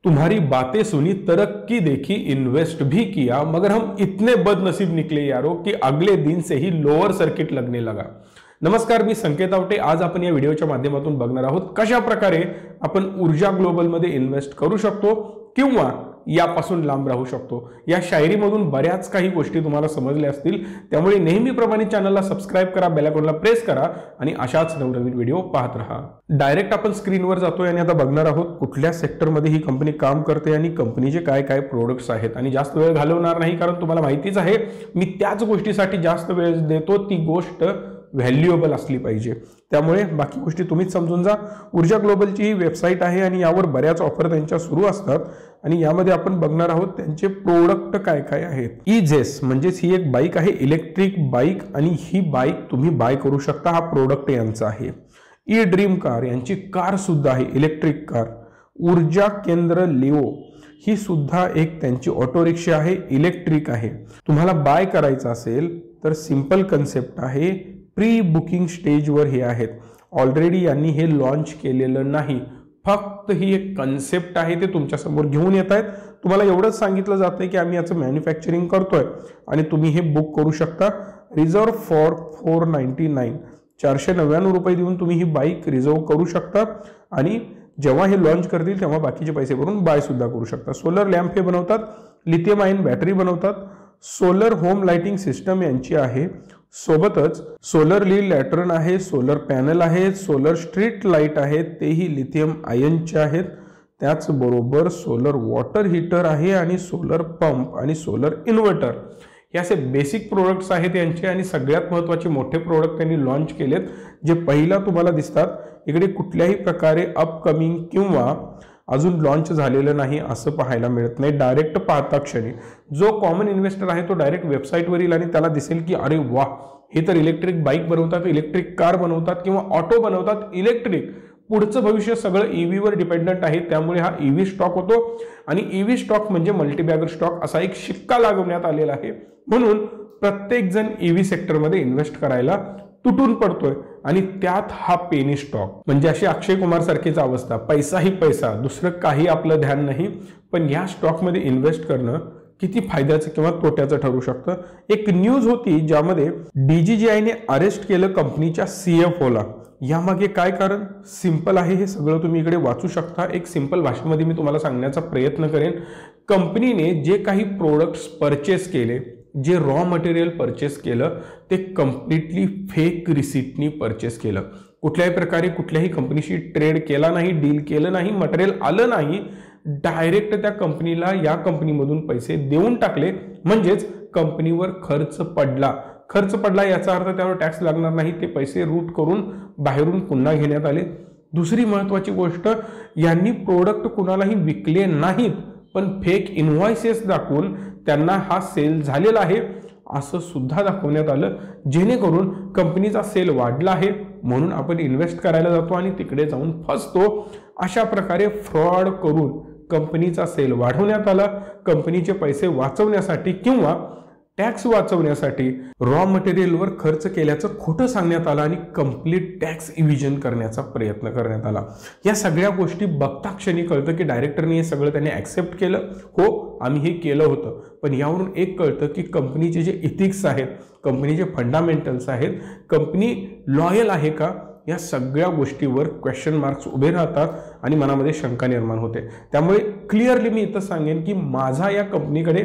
तुम्हारी बातें सुनी, तरक्की देखी, इन्वेस्ट भी किया, मगर हम इतने बदनसीब निकले यारो की अगले दिन से ही लोअर सर्किट लगने लगा। नमस्कार, मी संकेत आवटे। आज आपण या व्हिडिओच्या माध्यमातून बघणार आहोत कशा प्रकारे आपण ऊर्जा ग्लोबल मध्ये इन्वेस्ट करू शकतो किंवा यापासून लांब राहू शकतो। या शायरीमधून बऱ्याच काही गोष्टी तुम्हाला समजल्या असतील, त्यामुळे नेहमीप्रमाणे चॅनलला सबस्क्राइब करा, बेल आयकॉनला प्रेस करा आणि अशाच नवनवीन व्हिडिओ पाहत राहा। डायरेक्ट आपण स्क्रीनवर जातोय आणि आता बघणार आहोत कुठल्या सेक्टरमध्ये ही कंपनी काम करते आणि कंपनीचे काय काय प्रोडक्ट्स आहेत। आणि जास्त वेळ घालवणार नाही, कारण तुम्हाला माहितीच आहे मी त्याच गोष्टीसाठी जास्त वेळ देतो, ती गोष्ट व्हॅल्युएबल असली पाहिजे। त्यामुळे बाकी गोष्टी तुम्हीच समजून जा। ऊर्जा ग्लोबलची ही वेबसाईट आहे आणि यावर बऱ्याच ऑफर त्यांच्या सुरू असतात आणि यामध्ये आपण बघणार आहोत त्यांचे प्रोडक्ट काय काय आहेत। इजेस म्हणजेच ही एक बाईक आहे, इलेक्ट्रिक बाईक, आणि ही बाईक तुम्ही बाय करू शकता। हा प्रोडक्ट यांचा आहे। ई ड्रीम कार यांची कार सुद्धा आहे, इलेक्ट्रिक कार। ऊर्जा केंद्र लिओ ही सुद्धा एक त्यांची ऑटो रिक्षा आहे, इलेक्ट्रिक आहे। तुम्हाला बाय करायचं असेल तर सिंपल कन्सेप्ट आहे, प्री बुकिंग स्टेजवर हे आहेत। ऑलरेडी यांनी हे लॉन्च केलेलं नाही, फक्त ही एक कन्सेप्ट आहे, ते तुमच्या समोर घेऊन येत आहेत। तुम्हाला एवढंच सांगितलं जातंय की आम्ही याचं मॅन्युफॅक्चरिंग करतोय आणि तुम्ही हे बुक करू शकता। रिझर्व फॉर 499 499 रुपये देऊन तुम्ही ही बाईक रिझर्व करू शकता आणि जेव्हा हे लॉन्च करतील तेव्हा बाकीचे पैसे भरून बाय सुद्धा करू शकता। सोलर लॅम्प हे बनवतात, लिथियम आयन बॅटरी बनवतात, सोलर होम लाइटिंग सिस्टम यांची आहे, सोबतच सोलर ली लॅटर्न आहे, सोलर पॅनल आहे, सोलर स्ट्रीट लाईट आहेत, तेही लिथियम आयनचे आहेत। त्याचबरोबर सोलर वॉटर हीटर आहे आणि सोलर पंप आणि सोलर इन्व्हर्टर हे असे बेसिक प्रोडक्ट्स आहेत यांचे। आणि सगळ्यात महत्त्वाचे मोठे प्रोडक्ट त्यांनी लॉन्च केलेत, जे पहिला तुम्हाला दिसतात। इकडे कुठल्याही प्रकारे अपकमिंग किंवा अजून लॉन्च झालेलं नाही असं पाहायला मिळत नाही। डायरेक्ट पाहता क्षणी जो कॉमन इन्व्हेस्टर आहे तो डायरेक्ट वेबसाईटवर येईल आणि त्याला दिसेल की अरे वा, हे तर इलेक्ट्रिक बाईक बनवतात, इलेक्ट्रिक कार बनवतात किंवा ऑटो बनवतात, इलेक्ट्रिक। पुढचं भविष्य सगळं ईव्हीवर डिपेंडंट आहे, त्यामुळे हा ईव्ही स्टॉक होतो आणि ईव्ही स्टॉक म्हणजे मल्टीबॅगर स्टॉक असा एक शिक्का लागवण्यात आलेला आहे। म्हणून प्रत्येक जण ईव्ही सेक्टरमध्ये इन्व्हेस्ट करायला तुटून पडतोय आणि त्यात हा पेनी स्टॉक म्हणजे अशी अक्षय कुमार सारखीच अवस्था, पैसा ही पैसा, दुसरं काही आपलं ध्यान नाही। पण या स्टॉकमध्ये इन्व्हेस्ट करणं किती फायद्याचं किंवा तोट्याचं ठरू शकतं। एक न्यूज होती ज्यामध्ये डीजीजीआयने अरेस्ट केलं कंपनीच्या सीएफओला। यामागे काय कारण? सिंपल आहे, हे सगळं तुम्ही इकडे वाचू शकता। एक सिंपल भाषेमध्ये मी तुम्हाला सांगण्याचा प्रयत्न करेन। कंपनीने जे काही प्रोडक्ट्स परचेस केले, जे रॉ मटेरियल परचेस केलं, ते कम्प्लिटली फेक रिसिप्टनी परचेस केलं। कुठल्याही प्रकारे कुठल्याही कंपनीशी ट्रेड केला नाही, डील केलं नाही, मटेरियल आलं नाही, डायरेक्ट त्या कंपनीला या कंपनीमधून पैसे देऊन टाकले। म्हणजेच कंपनीवर खर्च पडला याचा अर्थ त्यावर टॅक्स लागणार नाही, ते पैसे रूट करून बाहेरून पुन्हा घेण्यात आले। दुसरी महत्त्वाची गोष्ट, यांनी प्रोडक्ट कुणालाही विकले नाहीत, पण फेक इनव्हॉइसेस दाखवून त्यांना हा सेल झालेला आहे असं सुद्धा दाखवण्यात आलं, जेणेकरून कंपनीचा सेल वाढला आहे म्हणून आपण इन्व्हेस्ट करायला जातो आणि तिकडे जाऊन फसतो। अशा प्रकारे फ्रॉड करून कंपनीचा सेल वाढवण्यात आला। कंपनीचे पैसे वाचवण्यासाठी किंवा टॅक्स वाचवण्यासाठी रॉ मटेरियलवर खर्च केल्याचं खोटं सांगण्यात आलं आणि कंप्लीट टॅक्स इव्हिजन करण्याचा प्रयत्न करण्यात आला। या सगळ्या गोष्टी बघता क्षणी कळतं की डायरेक्टरने हे सगळं त्यांनी ॲक्सेप्ट केलं, हो आम्ही हे केलं होतं। पण यावरून एक कळतं की कंपनीचे जे इथिक्स आहेत, कंपनीचे फंडामेंटल्स आहेत, कंपनी लॉयल आहे का, या सगळ्या गोष्टीवर क्वेश्चन मार्क्स उभे राहतात आणि मनामध्ये शंका निर्माण होते। त्यामुळे क्लिअरली मी इथं सांगेन की माझा या कंपनीकडे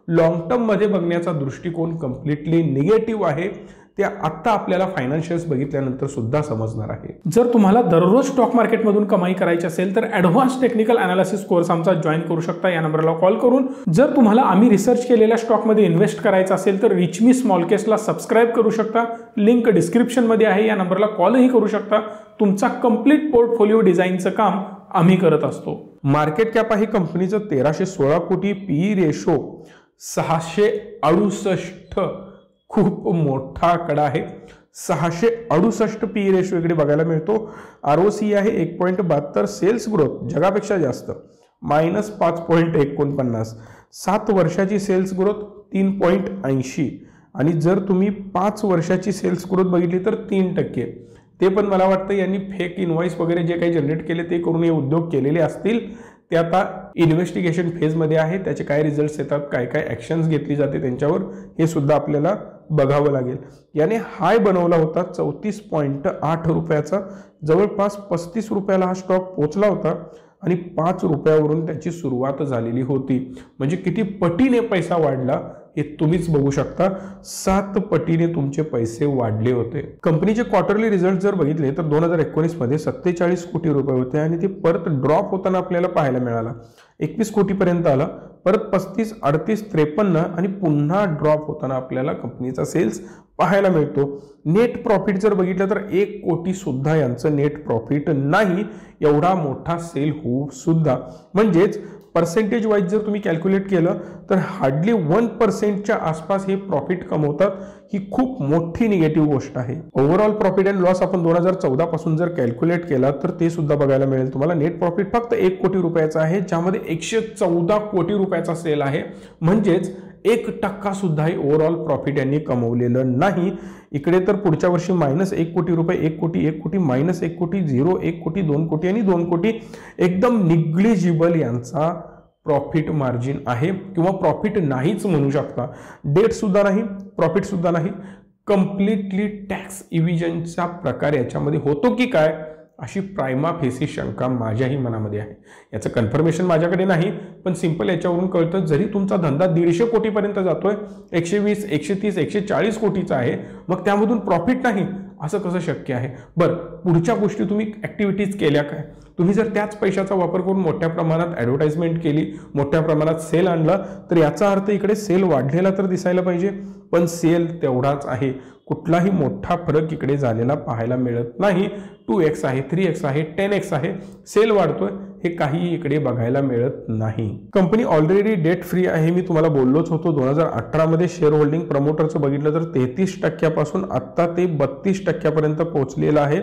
लॉंग टर्म मध्ये बघण्याचा दृष्टिकोन कम्प्लिटली निगेटिव्ह आहे। ते आता आपल्याला फायनान्शियल्स बघितल्यानंतर सुद्धा समजणार आहे। जर तुम्हाला दररोज स्टॉक मार्केटमधून कमाई करायची असेल तर ॲडव्हान्स टेक्निकल अनालिसिस कोर्स आमचा जॉईन करू शकता या नंबरला कॉल करून। जर तुम्हाला आम्ही रिसर्च केलेल्या स्टॉकमध्ये इन्व्हेस्ट करायचं असेल तर रिच मी स्मॉल केसला सबस्क्राइब करू शकता, लिंक डिस्क्रिप्शनमध्ये आहे। या नंबरला कॉलही करू शकता। तुमचा कंप्लीट पोर्टफोलिओ डिझाईनचं काम आम्ही करत असतो। मार्केट कॅप आहे कंपनीचं 1316 कोटी, पीई रेशो 668, खूप मोठा आकडा आहे। 668 पी रेशो इकडे बघायला मिळतो। आरओसी आहे 1.72, सेल्स ग्रोथ जगापेक्षा जास्त -5.49, 7 वर्षाची सेल्स ग्रोथ 3.80 आणि जर तुम्ही 5 वर्षाची सेल्स ग्रोथ बघितली तर 3%। ते पण मला वाटतं यांनी फेक इनवॉइस वगैरे जे काही जनरेट केले ते करून हे उद्योग केलेले असतील, ते आता इन्व्हेस्टिगेशन फेजमध्ये आहे. त्याचे काय रिझल्ट्स येतात, काय काय ॲक्शन्स घेतली जाते त्यांच्यावर, हे सुद्धा आपल्याला बघावं लागेल. याने हाय बनवला होता 34.8 रुपयाचा, जवळपास 35 रुपयाला हा स्टॉक पोहोचला होता आणि 5 रुपयावरून त्याची सुरुवात झालेली होती. म्हणजे किती पटीने पैसा वाढला हे तुम्हीच बघू शकता. 7 पटीने तुमचे पैसे वाढले होते. कंपनीचे क्वार्टरली रिझल्ट जर बघितले तर 2019 मध्ये 47 कोटी रुपये होते आणि ते परत ड्रॉप होताना आपल्याला पाहायला मिळाला. 21 कोटीपर्यंत आला, परत 35, 38, 53 आणि पुन्हा ड्रॉप होताना आपल्याला कंपनीचा सेल्स पाहायला मिळतो. नेट प्रॉफिट जर बघितलं तर 1 कोटी सुद्धा यांचं नेट प्रॉफिट नाही, एवढा मोठा सेल होऊ सुद्धा. म्हणजेच पर्सेंटेज वाईज जर तुम्ही कॅल्क्युलेट केलं तर हार्डली 1% आसपास हे प्रॉफिट कमवतात. ही खूप मोठी निगेटिव्ह गोष्ट आहे. ओव्हरऑल प्रॉफिट अँड लॉस आपण 2014 पासून जर कॅल्क्युलेट केला तर ते सुद्धा बघायला मिळेल तुम्हाला. नेट प्रॉफिट फक्त 1 कोटी रुपयाचा आहे, ज्यामध्ये 114 कोटी रुपयाचा सेल आहे. म्हणजेच 1% सुद्धा ओव्हरऑल प्रॉफिट यांनी कमवलेलं नाही. इकडे तर पुढच्या वर्षी -1 कोटी रुपये, 1 कोटी, 1 कोटी, -1 कोटी, 0, 1 कोटी, 2 कोटी आणि 2 कोटी. एकदम निग्लिजिबल यांचा प्रॉफिट मार्जिन आहे किंवा प्रॉफिट नाहीच म्हणू शकता. डेट सुद्धा नाही, प्रॉफिट सुद्धा नाही. कम्प्लिटली टॅक्स इव्हिजनचा प्रकार याच्यामध्ये होतो की काय अशी प्रायमा फेसी शंका माझ्याही मनामध्ये आहे. याचं कन्फर्मेशन माझ्याकडे नाही, पण सिंपल याच्यावरून कळतं जरी तुमचा धंदा 150 कोटीपर्यंत जातोय, 120, 130, 140 कोटीचा आहे, मग त्यामधून प्रॉफिट नाही असं कसं शक्य आहे? बरं, पुढच्या गोष्टी तुम्ही ॲक्टिव्हिटीज केल्या काय? तुम्ही जर त्याच पैशाचा वापर करून मोठ्या प्रमाणात ॲडव्हर्टाइजमेंट केली, मोठ्या प्रमाणात सेल आणला, तर याचा अर्थ इकडे सेल वाढलेला तर दिसायला पाहिजे, पण सेल तेवढाच आहे. कुठलाही मोठा फरक इकडे झालेला पाहायला मिळत नाही. 2x आहे, 3x आहे, 10x आहे, सेल वाढतोय, हे काही इकडे बघायला मिळत नाही. कंपनी ऑलरेडी डेट फ्री आहे, मी तुम्हाला बोललोच होतो. 2018 मध्ये शेअर होल्डिंग प्रमोटरचं बघितलं तर 33% पासून आता ते 32% पर्यंत पोहोचलेलं आहे.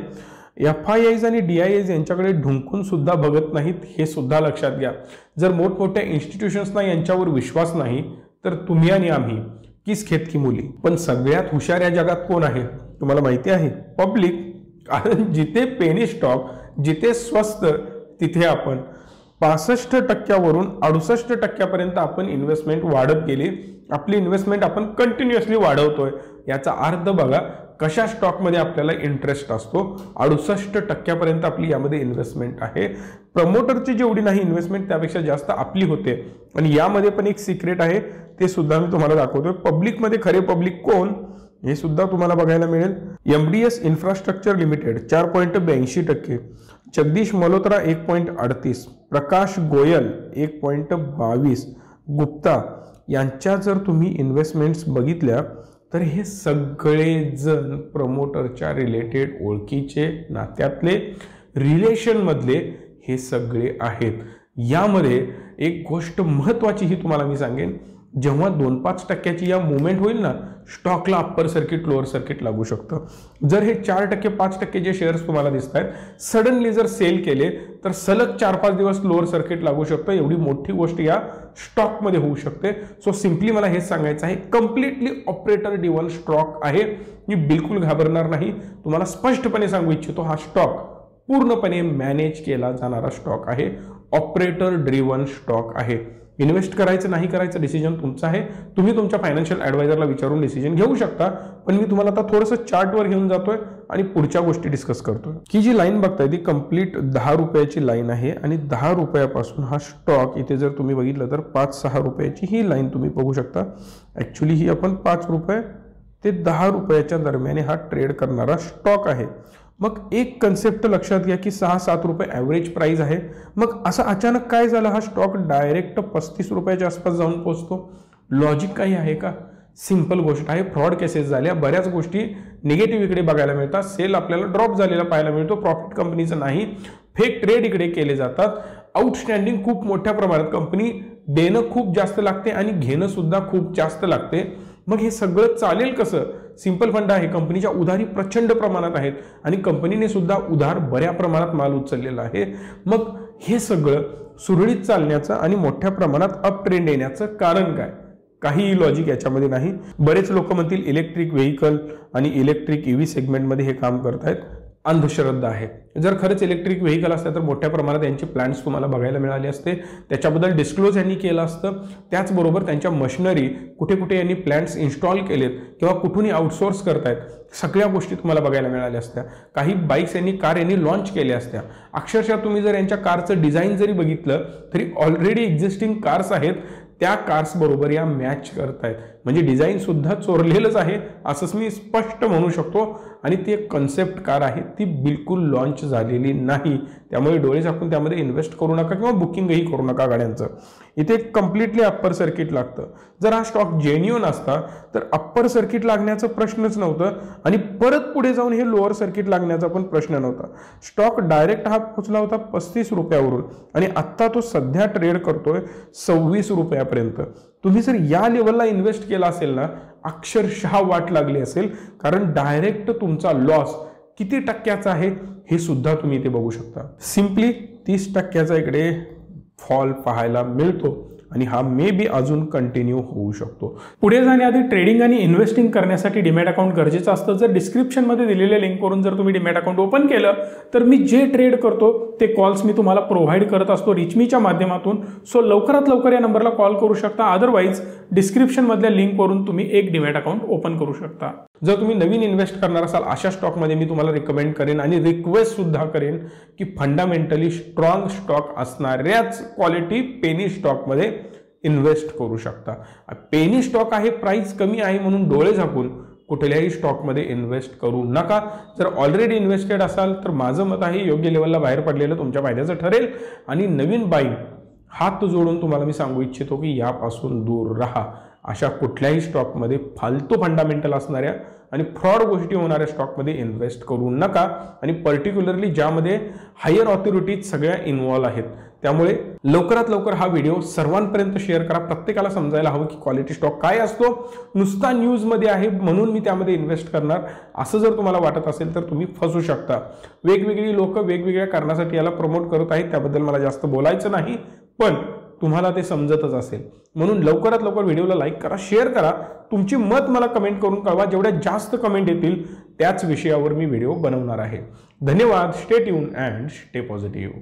FIIs आणि DIIs यांच्याकडे ढुंकून सुद्धा बघत नाहीत, हे सुद्धा लक्षात घ्या. जर मोठमोठ्या इन्स्टिट्यूशन्सना यांच्यावर विश्वास नाही तर तुम्ही आणि आम्ही किस खेत की मुली. पण सगळ्यात हुशार या जगात कोण आहे तुम्हाला माहिती आहे? पब्लिक. कारण जिथे पेनी स्टॉक, जिथे स्वस्त, तिथे आपण 65% वरून 68% पर्यंत आपण इन्व्हेस्टमेंट वाढत गेली. आपली इन्व्हेस्टमेंट आपण कंटिन्युअसली वाढवतोय. याचा अर्थ बघा कशा स्टॉकमध्ये आपल्याला इंटरेस्ट असतो. 68% पर्यंत आपली यामध्ये इन्व्हेस्टमेंट आहे. प्रमोटरची जेवढी नाही इन्व्हेस्टमेंट त्यापेक्षा जास्त आपली होते. आणि यामध्ये पण एक सिक्रेट आहे, ते सुद्धा मी तुम्हाला दाखवतोय. पब्लिकमध्ये खरे पब्लिक कोण हे सुद्धा तुम्हाला बघायला मिळेल. MDS infrastructure limited 4.82%, Jagdish Malhotra 1.38%, प्रकाश गोयल 1.22%, गुप्ता यांच्या जर तुम्ही इन्व्हेस्टमेंट्स बघितल्या तर हे सगळे जण प्रमोटरच्या रिलेटेड, ओळखीचे, नात्यातले, रिलेशनमधले हे सगळे आहेत. यामध्ये एक गोष्ट महत्त्वाची ही तुम्हाला मी सांगेन, जेव्हा 2-5% या मुवमेंट होईल ना, स्टॉकला अप्पर सर्किट, लोअर सर्किट लागू शकतं. जर हे 4%, 5% जे शेअर्स तुम्हाला दिसत आहेत, सडनली जर सेल केले तर सलग 4-5 दिवस लोअर सर्किट लागू शकतं. एवढी मोठी गोष्ट या स्टॉकमध्ये होऊ शकते. सो सिम्पली मला हेच सांगायचं आहे, कम्प्लिटली ऑपरेटर ड्रिव्हन स्टॉक आहे. मी बिलकुल घाबरणार नाही. तुम्हाला स्पष्टपणे सांगू इच्छितो, हा स्टॉक पूर्णपणे मॅनेज केला जाणारा स्टॉक आहे. ऑपरेटर ड्रिव्हन स्टॉक आहे. इन्व्हेस्ट करायचं नाही करायचं डिसिजन तुमचा आहे. तुम्ही तुमच्या फायनान्शियल ॲडवायझरला विचारून डिसिजन घेऊ शकता. पण मी तुम्हाला आता थोडंसं चार्टवर घेऊन जातोय आणि पुढच्या गोष्टी डिस्कस करतोय. ही जी लाईन बघताय ती कंप्लीट 10 रुपयाची लाईन आहे आणि 10 रुपयापासून हा स्टॉक इथे जर तुम्ही बघितलं तर 5-6 रुपयाची ही लाईन तुम्ही बघू शकता. ॲक्च्युली ही आपण 5 रुपये ते 10 रुपयाच्या दरम्यान हा ट्रेड करणारा स्टॉक आहे. मग एक कन्सेप्ट लक्षात घ्या की 6-7 रुपये ॲव्हरेज प्राइस आहे. मग असं अचानक काय झालं, हा स्टॉक डायरेक्ट 35 रुपयाच्या आसपास जाऊन पोहोचतो? लॉजिक काही आहे का? सिंपल गोष्ट आहे, फ्रॉड केसेस झाल्या, बऱ्याच गोष्टी निगेटिव्ह इकडे बघायला मिळतात. सेल आपल्याला ड्रॉप झालेला पाहायला मिळतो, प्रॉफिट कंपनीचं नाही. फेक ट्रेड इकडे केले जातात. आउटस्टँडिंग खूप मोठ्या प्रमाणात, कंपनी देणं खूप जास्त लागते आणि घेणं सुद्धा खूप जास्त लागते. मग हे सगळं चालेल कसं? सिंपल फंड आहे, कंपनीच्या उधारी प्रचंड प्रमाणात आहेत आणि कंपनीने सुद्धा उधार बऱ्या प्रमाणात माल उचललेला आहे. मग हे सगळं सुरळीत चालण्याचं आणि मोठ्या प्रमाणात अप ट्रेंड येण्याचं कारण काय? काही लॉजिक याच्यामध्ये नाही. बरेच लोक म्हणतील इलेक्ट्रिक व्हेकल आणि इलेक्ट्रिक EV सेगमेंटमध्ये हे काम करतायत. अंधश्रद्धा आहे. जर खरंच इलेक्ट्रिक व्हेकल असतं तर मोठ्या प्रमाणात यांचे प्लॅन्स तुम्हाला बघायला मिळाले असते, त्याच्याबद्दल डिस्क्लोज यांनी केलं असतं. त्याचबरोबर त्यांच्या मशिनरी कुठे कुठे यांनी प्लॅन्स इन्स्टॉल केलेत किंवा कुठूनही आउटसोर्स करतायत, सगळ्या गोष्टी तुम्हाला बघायला मिळाल्या असत्या. काही बाईक्स यांनी, कार यांनी लॉन्च केल्या असत्या. अक्षरशः तुम्ही जर यांच्या कारचं डिझाईन जरी बघितलं तरी ऑलरेडी एक्झिस्टिंग कार्स आहेत त्या कार्स बरोबर या मॅच करतायत. म्हणजे डिझाईन सुद्धा चोरलेलंच आहे असंच मी स्पष्ट म्हणू शकतो. आणि ती एक कन्सेप्ट कार आहे, ती बिलकुल लॉन्च झालेली नाही. त्यामुळे डोळे झाकून त्यामध्ये इन्व्हेस्ट करू नका किंवा बुकिंगही करू नका गाड्यांचं. इथे कम्प्लिटली अप्पर सर्किट लागतं. जर हा स्टॉक जेन्युइन असता तर अप्पर सर्किट लागण्याचा प्रश्नच नव्हतं आणि परत पुढे जाऊन हे लोअर सर्किट लागण्याचा पण प्रश्न नव्हता. स्टॉक डायरेक्ट हा पोहोचला होता 35 रुपयावरून आणि आत्ता तो सध्या ट्रेड करतोय 26 रुपयापर्यंत. तुम्ही जर या लेवलला इन्व्हेस्ट केला असेल ना, अक्षरशः वाट लागली असेल, कारण डायरेक्ट तुमचा लॉस किती टक्क्याचा आहे हे सुद्धा तुम्ही इथे बघू शकता. सिम्पली 30% इकडे फॉल पाहायला मिळतो आणि हा मे बी अजून कंटिन्यू होऊ शकतो. पुढे जाण्याआधी ट्रेडिंग आणि इन्व्हेस्टिंग करण्यासाठी डीमॅट अकाउंट गरजेचं असतं. जर डिस्क्रिप्शनमध्ये दिलेल्या लिंकवरून जर तुम्ही डीमॅट अकाउंट ओपन केलं तर मी जे ट्रेड करतो ते कॉल्स मी तुम्हाला प्रोव्हाइड करत असतो रिचमीच्या माध्यमातून. सो लवकरात लवकर या नंबरला कॉल करू शकता. अदरवाईज डिस्क्रिप्शनमधल्या लिंकवरून तुम्ही एक डीमॅट अकाउंट ओपन करू शकता. जर तुम्ही नवीन इन्व्हेस्ट करणार असाल अशा स्टॉकमध्ये मी तुम्हाला रिकमेंड करेन आणि रिक्वेस्ट सुद्धा करेन की फंडामेंटली स्ट्रॉंग स्टॉक असणाऱ्याच क्वालिटी पेनी स्टॉकमध्ये इन्व्हेस्ट करू शकता. पेनी स्टॉक आहे, प्राइस कमी आहे म्हणून डोळे झाकून कुठल्याही स्टॉकमध्ये इन्व्हेस्ट करू नका. जर ऑलरेडी इन्व्हेस्टेड असाल तर माझं मत आहे योग्य लेवलला बाहेर पडलेलं तुमच्या फायद्याचं ठरेल. आणि नवीन बाईंग हात जोडून तुम्हाला मी सांगू इच्छितो की यापासून दूर राहा. अशा कुठल्याही स्टॉकमध्ये फालतू फंडामेंटल असणाऱ्या आणि फ्रॉड गोष्टी होणाऱ्या स्टॉकमध्ये इन्व्हेस्ट करू नका. आणि पर्टिक्युलरली ज्यामध्ये हायर ऑथॉरिटीज सगळ्या इन्व्हॉल्व आहेत. त्यामुळे लवकरात लवकर हा व्हिडिओ सर्वांपर्यंत शेअर करा. प्रत्येकाला समजायला हवं की क्वालिटी स्टॉक काय असतो. नुसता न्यूजमध्ये आहे म्हणून मी त्यामध्ये इन्व्हेस्ट करणार असं जर तुम्हाला वाटत असेल तर तुम्ही फसू शकता. वेगवेगळी लोक वेगवेगळ्या कारणासाठी याला प्रमोट करत आहेत, त्याबद्दल मला जास्त बोलायचं नाही, पण तुम्हाला ते समजतच असेल. म्हणून लवकरात लवकर व्हिडिओला लाईक करा, शेअर करा, तुमची मत मला कमेंट करून कळवा. जेवढ्या जास्त कमेंट येतील त्याच विषयावर मी व्हिडिओ बनवणार आहे. धन्यवाद. Stay tune and stay positive.